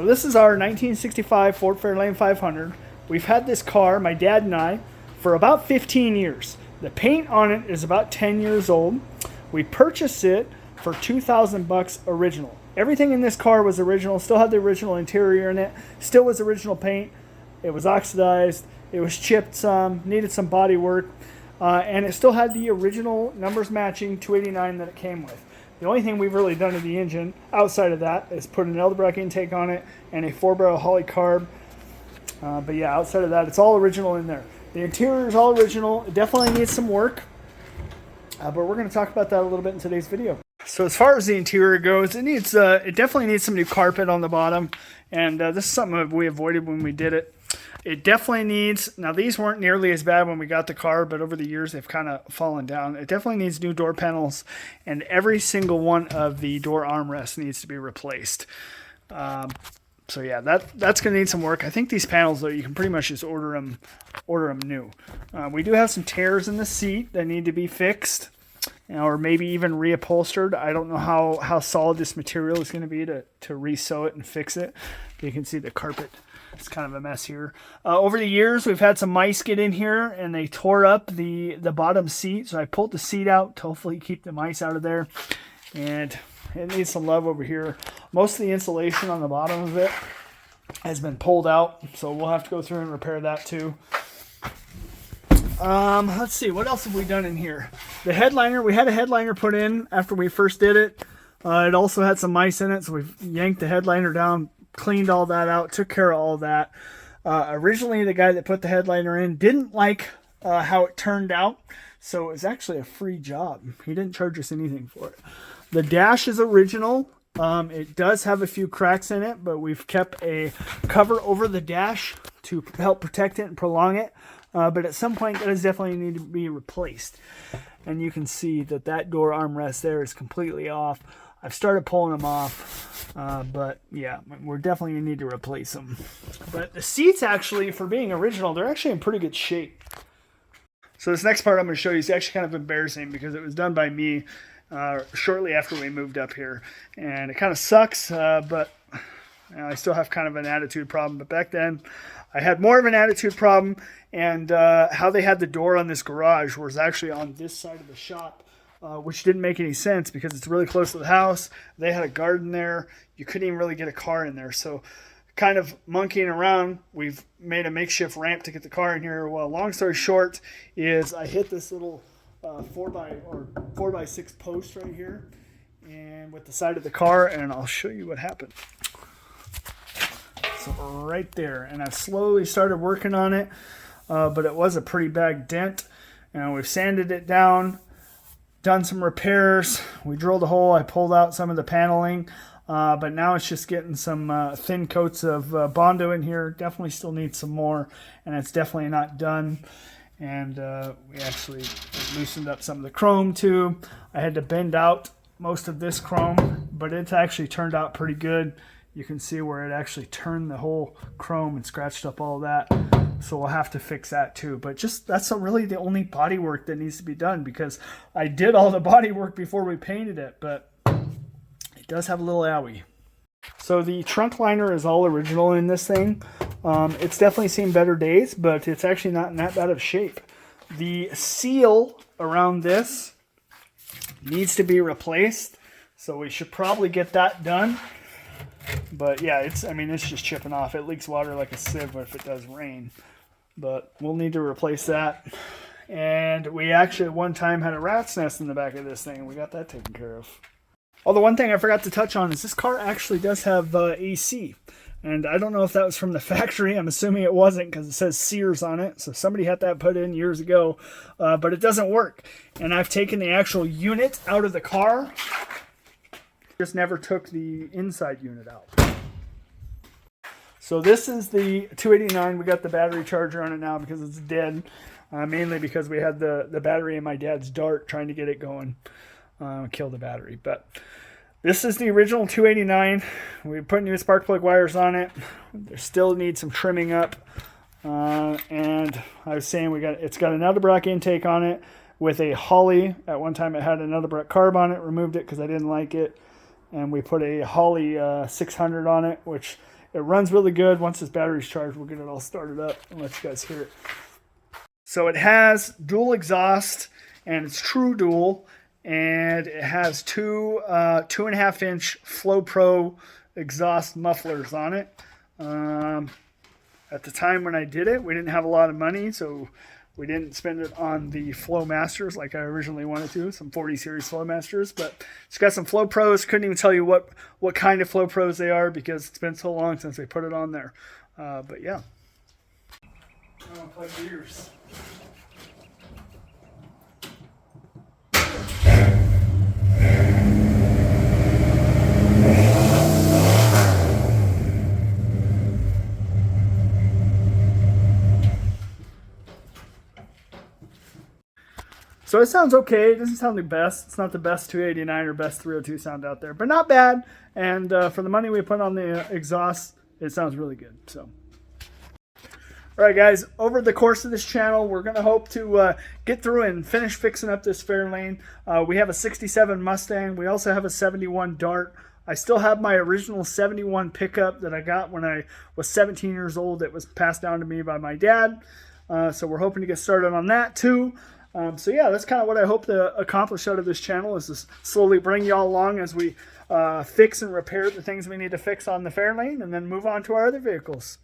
this is our 1965 Ford Fairlane 500. We've had this car, my dad and I, for about 15 years. The paint on it is about 10 years old. We purchased it for $2,000 original. Everything in this car was original, still had the original interior in it, still was original paint. It was oxidized, it was chipped some, needed some body work, and it still had the original numbers matching 289 that it came with. The only thing we've really done to the engine outside of that is put an Edelbrock intake on it and a 4-barrel Holley carb. But yeah, outside of that, it's all original in there. The interior is all original. It definitely needs some work, but we're going to talk about that a little bit in today's video. So as far as the interior goes, it definitely needs some new carpet on the bottom, and this is something that we avoided when we did it. It definitely needs, now these weren't nearly as bad when we got the car, but over the years they've kind of fallen down. It definitely needs new door panels, and every single one of the door armrests needs to be replaced. So yeah, that's going to need some work. I think these panels, though, you can pretty much just order them new. We do have some tears in the seat that need to be fixed, or maybe even reupholstered. I don't know how solid this material is going to be to re-sew it and fix it. You can see the carpet. It's kind of a mess here. Over the years, we've had some mice get in here, and they tore up the bottom seat. So I pulled the seat out to hopefully keep the mice out of there. And it needs some love over here. Most of the insulation on the bottom of it has been pulled out, so we'll have to go through and repair that too. Let's see, what else have we done in here? The headliner, we had a headliner put in after we first did it. It also had some mice in it, so we've yanked the headliner down, cleaned all that out, took care of all that. Originally, the guy that put the headliner in didn't like how it turned out, so it was actually a free job. He didn't charge us anything for it. The dash is original. It does have a few cracks in it, but we've kept a cover over the dash to help protect it and prolong it. But at some point, that does definitely need to be replaced. And you can see that door armrest there is completely off. I've started pulling them off, but yeah, we're definitely going to need to replace them. But the seats, actually, for being original, they're actually in pretty good shape. So this next part I'm going to show you is actually kind of embarrassing because it was done by me shortly after we moved up here. And it kind of sucks, but I still have kind of an attitude problem. But back then, I had more of an attitude problem, and how they had the door on this garage was actually on this side of the shop. Which didn't make any sense because it's really close to the house. They had a garden there. You couldn't even really get a car in there. So kind of monkeying around, we've made a makeshift ramp to get the car in here. Well, long story short is I hit this little 4x6 post right here and with the side of the car, and I'll show you what happened. So right there, and I've slowly started working on it, but it was a pretty bad dent. And we've sanded it down, done some repairs. We drilled a hole. I pulled out some of the paneling, but now it's just getting some thin coats of Bondo in here. Definitely still needs some more, and it's definitely not done. And we actually loosened up some of the chrome too. I had to bend out most of this chrome, but it's actually turned out pretty good. You can see where it actually turned the whole chrome and scratched up all that. So we'll have to fix that too. But just that's really the only body work that needs to be done, because I did all the body work before we painted it, but it does have a little owie. So the trunk liner is all original in this thing. It's definitely seen better days, but it's actually not in that bad of shape. The seal around this needs to be replaced, so we should probably get that done. But yeah, it's just chipping off. It leaks water like a sieve if it does rain. But we'll need to replace that. And we actually at one time had a rat's nest in the back of this thing, and we got that taken care of. Oh, the one thing I forgot to touch on is this car actually does have AC. And I don't know if that was from the factory. I'm assuming it wasn't because it says Sears on it. So somebody had that put in years ago. But it doesn't work. And I've taken the actual unit out of the car. Just never took the inside unit out. So this is the 289. We got the battery charger on it now because it's dead. Mainly because we had the battery in my dad's Dart trying to get it going. Kill the battery. But this is the original 289. We put new spark plug wires on it. There still needs some trimming up. And I was saying it's got an Edelbrock intake on it with a Holley. At one time it had an Edelbrock carb on it. Removed it because I didn't like it. And we put a Holley 600 on it, which It runs really good. Once this battery's charged, we'll get it all started up and let you guys hear it. So it has dual exhaust, and it's true dual, and it has two 2.5-inch Flow Pro exhaust mufflers on it. At the time when I did it, we didn't have a lot of money, so we didn't spend it on the Flow Masters like I originally wanted to, some 40 series Flow Masters. But it's got some Flow Pros. Couldn't even tell you what kind of Flow Pros they are because it's been so long since they put it on there. But yeah. Oh, plug ears. So it sounds okay. It doesn't sound the best. It's not the best 289 or best 302 sound out there, but not bad. And for the money we put on the exhaust, it sounds really good. So, all right, guys. Over the course of this channel, we're gonna hope to get through and finish fixing up this Fairlane. We have a '67 Mustang. We also have a '71 Dart. I still have my original '71 pickup that I got when I was 17 years old. It was passed down to me by my dad. So we're hoping to get started on that too. So yeah, that's kind of what I hope to accomplish out of this channel, is to slowly bring y'all along as we fix and repair the things we need to fix on the Fairlane, and then move on to our other vehicles.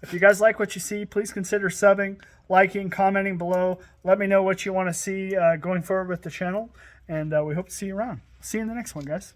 If you guys like what you see, please consider subbing, liking, commenting below. Let me know what you want to see going forward with the channel, and we hope to see you around. See you in the next one, guys.